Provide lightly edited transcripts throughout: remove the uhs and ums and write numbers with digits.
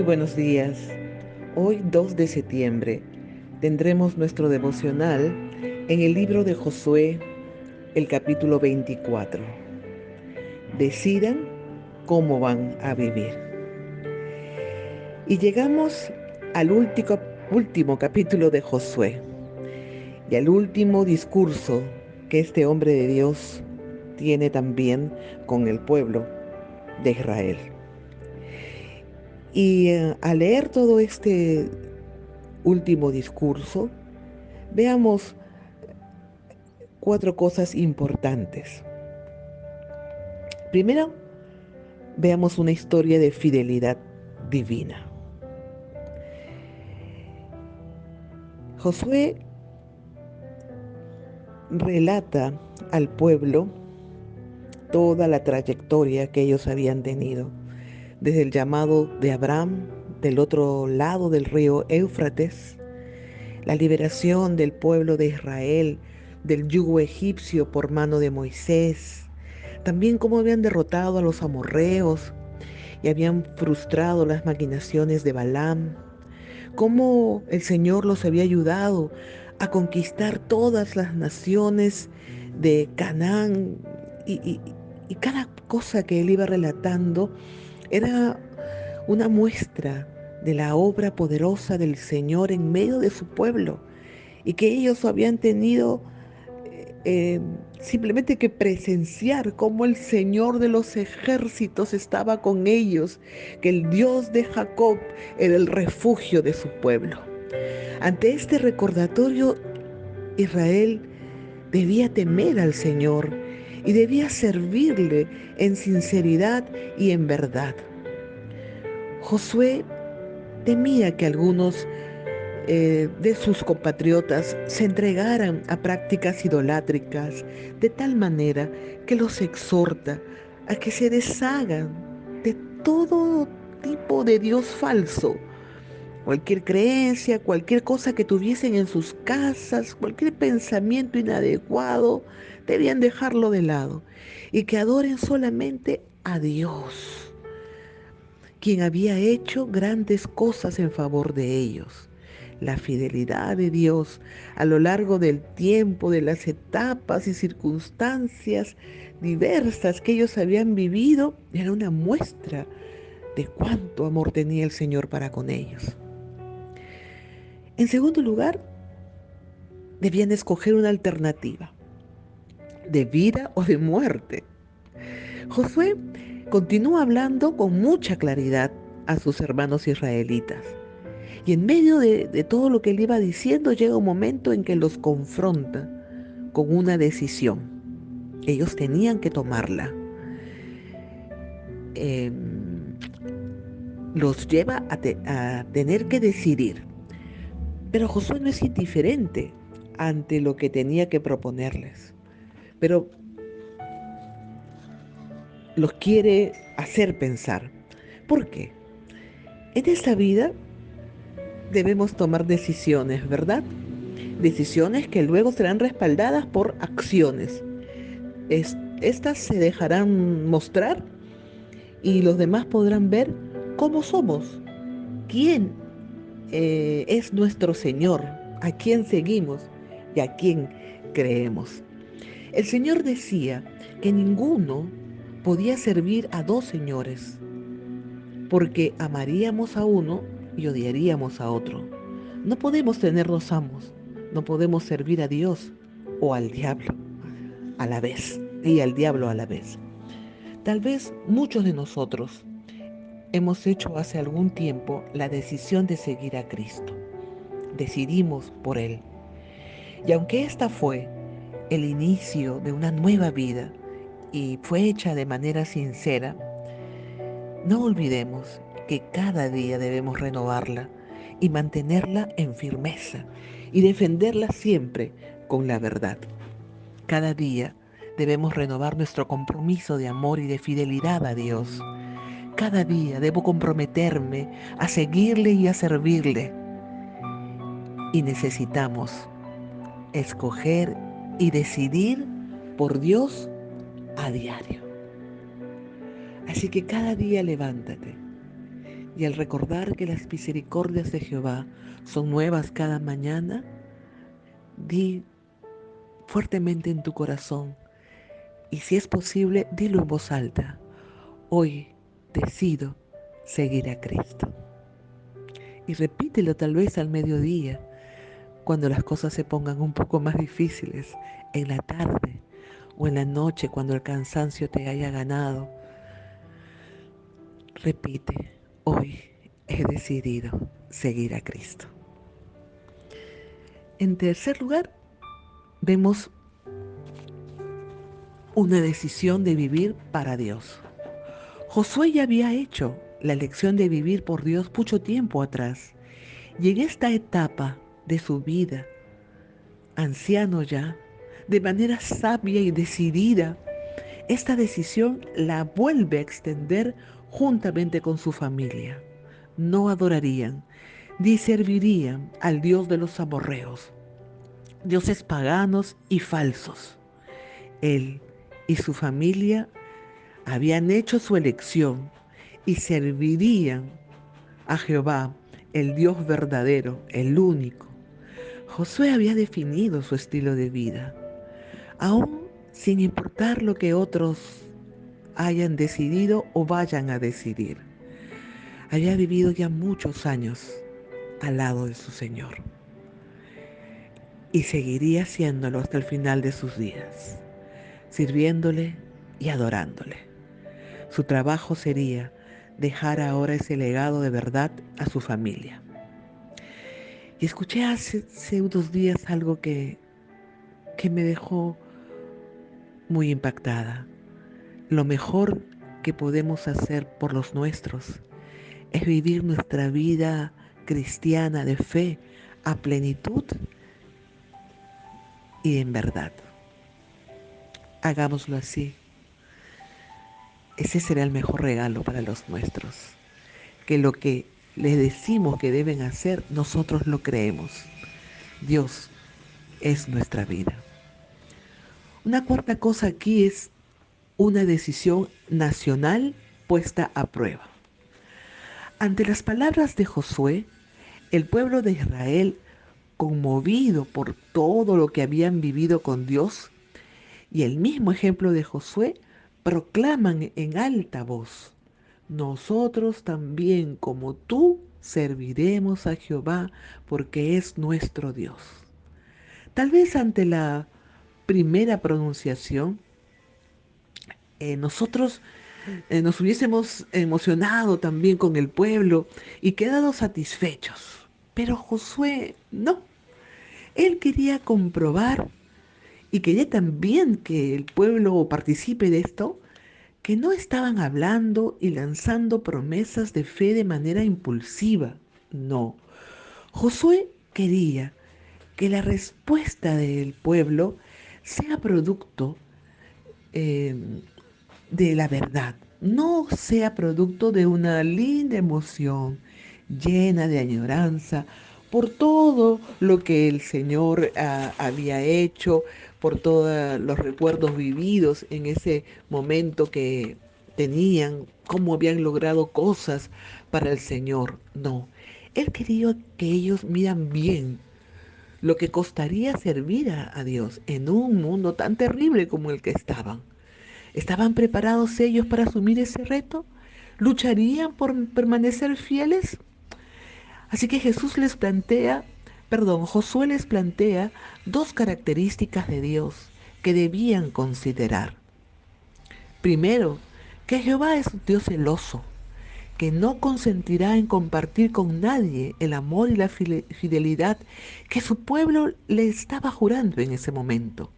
Muy buenos días. Hoy 2 de septiembre tendremos nuestro devocional en el libro de Josué, el capítulo 24. Decidan cómo van a vivir. Y llegamos al último capítulo de Josué y al último discurso que este hombre de Dios tiene también con el pueblo de Israel. Y al leer todo este último discurso, veamos 4 cosas importantes. Primero, veamos una historia de fidelidad divina. Josué relata al pueblo toda la trayectoria que ellos habían tenido, desde el llamado de Abraham del otro lado del río Éufrates, la liberación del pueblo de Israel del yugo egipcio por mano de Moisés, también cómo habían derrotado a los amorreos y habían frustrado las maquinaciones de Balaam, cómo el Señor los había ayudado a conquistar todas las naciones de Canaán y cada cosa que él iba relatando era una muestra de la obra poderosa del Señor en medio de su pueblo y que ellos habían tenido eh, simplemente que presenciar cómo el Señor de los ejércitos estaba con ellos, que el Dios de Jacob era el refugio de su pueblo. Ante este recordatorio, Israel debía temer al Señor y debía servirle en sinceridad y en verdad. Josué temía que algunos de sus compatriotas se entregaran a prácticas idolátricas de tal manera que los exhorta a que se deshagan de todo tipo de Dios falso. Cualquier creencia, cualquier cosa que tuviesen en sus casas, cualquier pensamiento inadecuado, debían dejarlo de lado y que adoren solamente a Dios, quien había hecho grandes cosas en favor de ellos. La fidelidad de Dios a lo largo del tiempo, de las etapas y circunstancias diversas que ellos habían vivido, era una muestra de cuánto amor tenía el Señor para con ellos. En segundo lugar, debían escoger una alternativa, de vida o de muerte. Josué continúa hablando con mucha claridad a sus hermanos israelitas. Y en medio de todo lo que él iba diciendo, llega un momento en que los confronta con una decisión. Ellos tenían que tomarla. Eh, los lleva a tener que decidir. Pero Josué no es indiferente ante lo que tenía que proponerles. Pero los quiere hacer pensar. ¿Por qué? En esta vida debemos tomar decisiones, ¿verdad? Decisiones que luego serán respaldadas por acciones. Estas se dejarán mostrar y los demás podrán ver cómo somos, quién es nuestro Señor, a quién seguimos y a quién creemos. El Señor decía que ninguno podía servir a dos señores, porque amaríamos a uno y odiaríamos a otro. No podemos tener dos amos, no podemos servir a Dios o al diablo a la vez, y al diablo a la vez. Tal vez muchos de nosotros hemos hecho hace algún tiempo la decisión de seguir a Cristo. Decidimos por Él. Y aunque esta fue el inicio de una nueva vida y fue hecha de manera sincera, no olvidemos que cada día debemos renovarla y mantenerla en firmeza y defenderla siempre con la verdad. Cada día debemos renovar nuestro compromiso de amor y de fidelidad a Dios. Cada día debo comprometerme a seguirle y a servirle. Y necesitamos escoger y decidir por Dios a diario. Así que cada día levántate Y al recordar que las misericordias de Jehová son nuevas cada mañana, di fuertemente en tu corazón, y si es posible, dilo en voz alta: hoy decido seguir a Cristo. Y repítelo tal vez al mediodía, cuando las cosas se pongan un poco más difíciles, en la tarde o en la noche cuando el cansancio te haya ganado. Repite: hoy he decidido seguir a Cristo. En tercer lugar, vemos una decisión de vivir para Dios. Josué ya había hecho la elección de vivir por Dios mucho tiempo atrás, y en esta etapa de su vida, anciano ya, de manera sabia y decidida, esta decisión la vuelve a extender juntamente con su familia. No adorarían ni servirían al Dios de los amorreos, dioses paganos y falsos. Él y su familia habían hecho su elección y servirían a Jehová, el Dios verdadero, el único. Josué había definido su estilo de vida, aún sin importar lo que otros hayan decidido o vayan a decidir. Había vivido ya muchos años al lado de su Señor y seguiría haciéndolo hasta el final de sus días, sirviéndole y adorándole. Su trabajo sería dejar ahora ese legado de verdad a su familia. Y escuché hace unos días algo que me dejó muy impactada. Lo mejor que podemos hacer por los nuestros es vivir nuestra vida cristiana de fe a plenitud y en verdad. Hagámoslo así. Ese será el mejor regalo para los nuestros. Que lo que les decimos que deben hacer, nosotros lo creemos. Dios es nuestra vida. Una cuarta cosa aquí es una decisión nacional puesta a prueba. Ante las palabras de Josué, el pueblo de Israel, conmovido por todo lo que habían vivido con Dios, y el mismo ejemplo de Josué, proclaman en alta voz: nosotros también, como tú, serviremos a Jehová, porque es nuestro Dios. Tal vez ante la primera pronunciación, nosotros nos hubiésemos emocionado también con el pueblo y quedado satisfechos. Pero Josué no. Él quería comprobar y quería también que el pueblo participe de esto, que no estaban hablando y lanzando promesas de fe de manera impulsiva. No. Josué quería que la respuesta del pueblo sea producto eh, de la verdad, no sea producto de una linda emoción llena de añoranza por todo lo que el Señor había hecho, por todos los recuerdos vividos en ese momento que tenían, cómo habían logrado cosas para el Señor. No, Él quería que ellos miran bien lo que costaría servir a Dios en un mundo tan terrible como el que estaban. ¿Estaban preparados ellos para asumir ese reto? ¿Lucharían por permanecer fieles? Así que Josué les plantea dos características de Dios que debían considerar. Primero, que Jehová es un Dios celoso, que no consentirá en compartir con nadie el amor y la fidelidad que su pueblo le estaba jurando en ese momento.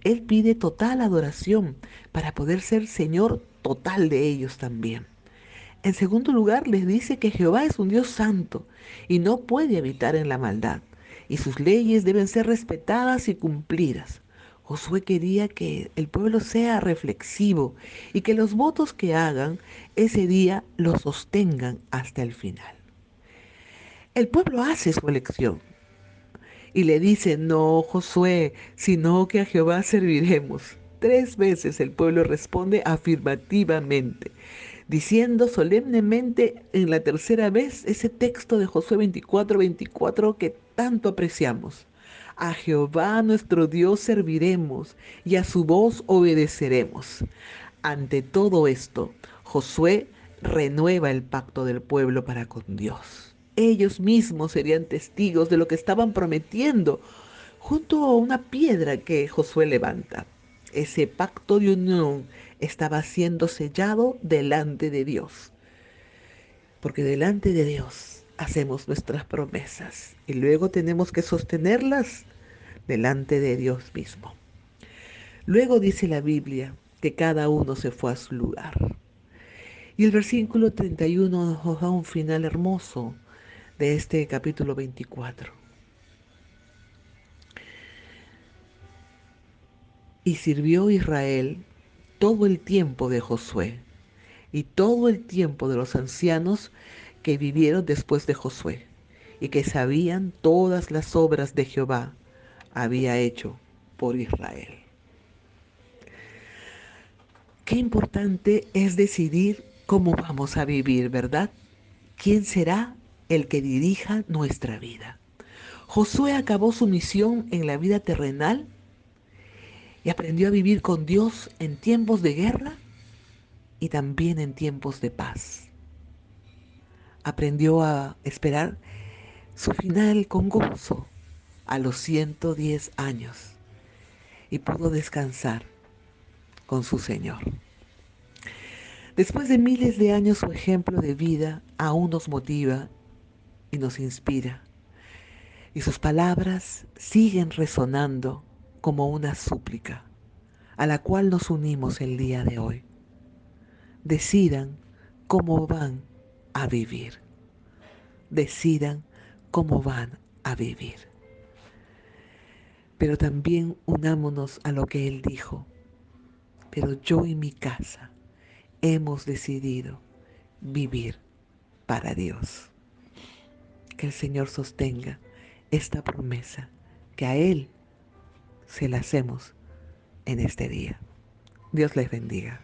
Él pide total adoración para poder ser Señor total de ellos también. En segundo lugar, les dice que Jehová es un Dios santo y no puede habitar en la maldad, y sus leyes deben ser respetadas y cumplidas. Josué quería que el pueblo sea reflexivo y que los votos que hagan ese día los sostengan hasta el final. El pueblo hace su elección y le dice: no, Josué, sino que a Jehová serviremos. 3 veces el pueblo responde afirmativamente. diciendo solemnemente en la tercera vez ese texto de Josué 24:24 que tanto apreciamos. A Jehová nuestro Dios serviremos y a su voz obedeceremos. Ante todo esto, Josué renueva el pacto del pueblo para con Dios. Ellos mismos serían testigos de lo que estaban prometiendo junto a una piedra que Josué levanta. Ese pacto de unión estaba siendo sellado delante de Dios, porque delante de Dios hacemos nuestras promesas y luego tenemos que sostenerlas delante de Dios mismo. Luego dice la Biblia que cada uno se fue a su lugar. Y el versículo 31 nos da un final hermoso de este capítulo 24. Y sirvió Israel todo el tiempo de Josué y todo el tiempo de los ancianos que vivieron después de Josué y que sabían todas las obras de Jehová había hecho por Israel. Qué importante es decidir cómo vamos a vivir, ¿verdad? ¿Quién será el que dirija nuestra vida? Josué acabó su misión en la vida terrenal y aprendió a vivir con Dios en tiempos de guerra y también en tiempos de paz. Aprendió a esperar su final con gozo a los 110 años y pudo descansar con su Señor. Después de miles de años, su ejemplo de vida aún nos motiva y nos inspira. Y sus palabras siguen resonando como una súplica a la cual nos unimos el día de hoy. Decidan cómo van a vivir. Decidan cómo van a vivir. Pero también unámonos a lo que Él dijo. Pero yo y mi casa hemos decidido vivir para Dios. Que el Señor sostenga esta promesa que a Él se la hacemos en este día. Dios les bendiga.